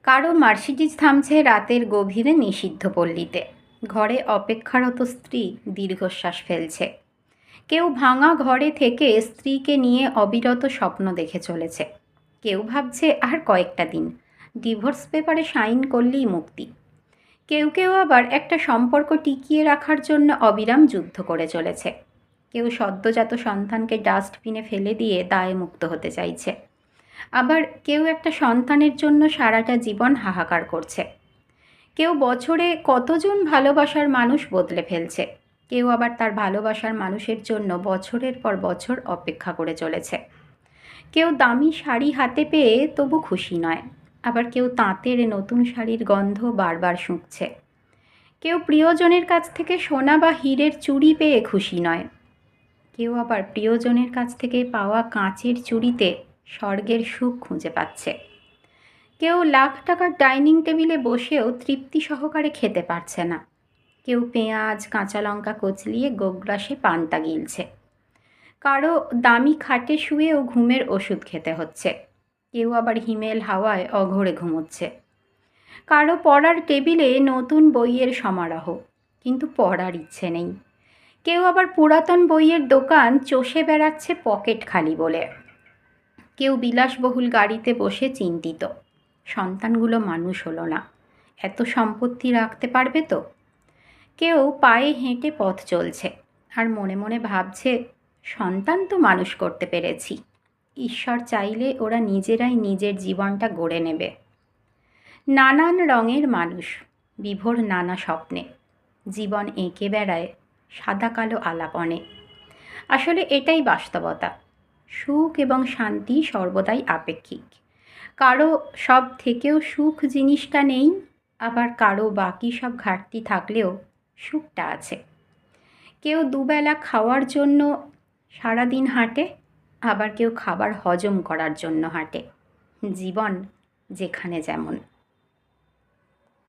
কারো মার্সিডিজ থামছে রাতের গভীরে নিষিদ্ধ পল্লীতে। ঘরে অপেক্ষারত স্ত্রী দীর্ঘশ্বাস ফেলছে। কেউ ভাঙা ঘরে থেকে স্ত্রীকে নিয়ে অবিরত স্বপ্ন দেখে চলেছে। কেউ ভাবছে আর কয়েকটা দিন, ডিভোর্স পেপারে সাইন করলেই মুক্তি। কেউ কেউ আবার একটা সম্পর্ক টিকিয়ে রাখার জন্য অবিরাম যুদ্ধ করে চলেছে। কেউ সদ্যজাত সন্তানকে ডাস্টবিনে ফেলে দিয়ে দায়ে মুক্ত হতে চাইছে। আবার কেউ একটা সন্তানের জন্য সারাটা জীবন হাহাকার করছে। কেউ বছরে কতজন ভালোবাসার মানুষ বদলে ফেলছে। কেউ আবার তার ভালোবাসার মানুষের জন্য বছরের পর বছর অপেক্ষা করে চলেছে। কেউ দামি শাড়ি হাতে পেয়ে তবু খুশি নয়, আবার কেউ তাঁতের নতুন শাড়ির গন্ধ বারবার শুঁকছে। কেউ প্রিয়জনের কাছ থেকে সোনা বা হীরের চুড়ি পেয়ে খুশি নয়, কেউ আবার প্রিয়জনের কাছ থেকে পাওয়া কাঁচের চুড়িতে স্বর্গের সুখ খুঁজে পাচ্ছে। কেউ লাখ টাকার ডাইনিং টেবিলে বসেও তৃপ্তি সহকারে খেতে পারছে না। কেউ পেঁয়াজ কাঁচা লঙ্কা কচলিয়ে গোগ্রাসে পান্তা গিলছে। কারো দামি খাটে শুয়েও ঘুমের ওষুধ খেতে হচ্ছে। কেউ আবার হিমেল হাওয়ায় অঘোরে ঘুমোচ্ছে। কারো পড়ার টেবিলে নতুন বইয়ের সমারোহ, কিন্তু পড়ার ইচ্ছে নেই। কেউ আবার পুরাতন বইয়ের দোকান চষে বেড়াচ্ছে পকেট খালি বলে। কেউ বিলাসবহুল গাড়িতে বসে চিন্তিত, সন্তানগুলো মানুষ হলো না, এত সম্পত্তি রাখতে পারবে তো। কেউ পায়ে হেঁটে পথ চলছে আর মনে মনে ভাবছে, সন্তান তো মানুষ করতে পেরেছি, ঈশ্বর চাইলে ওরা নিজেরাই নিজের জীবনটা গড়ে নেবে। নানান রঙের মানুষ, বিভোর নানা স্বপ্নে, জীবন এঁকে বেড়ায় সাদা কালো আলাপনে। আসলে এটাই বাস্তবতা। সুখ এবং শান্তি সর্বদাই আপেক্ষিক। কারো সব থেকেও সুখ জিনিসটা নেই, আবার কারো বাকি সব ঘাটতি থাকলেও সুখটা আছে। কেউ দুবেলা খাওয়ার জন্য সারাদিন হাঁটে, আবার কেউ খাবার হজম করার জন্য হাঁটে। জীবন যেখানে যেমন।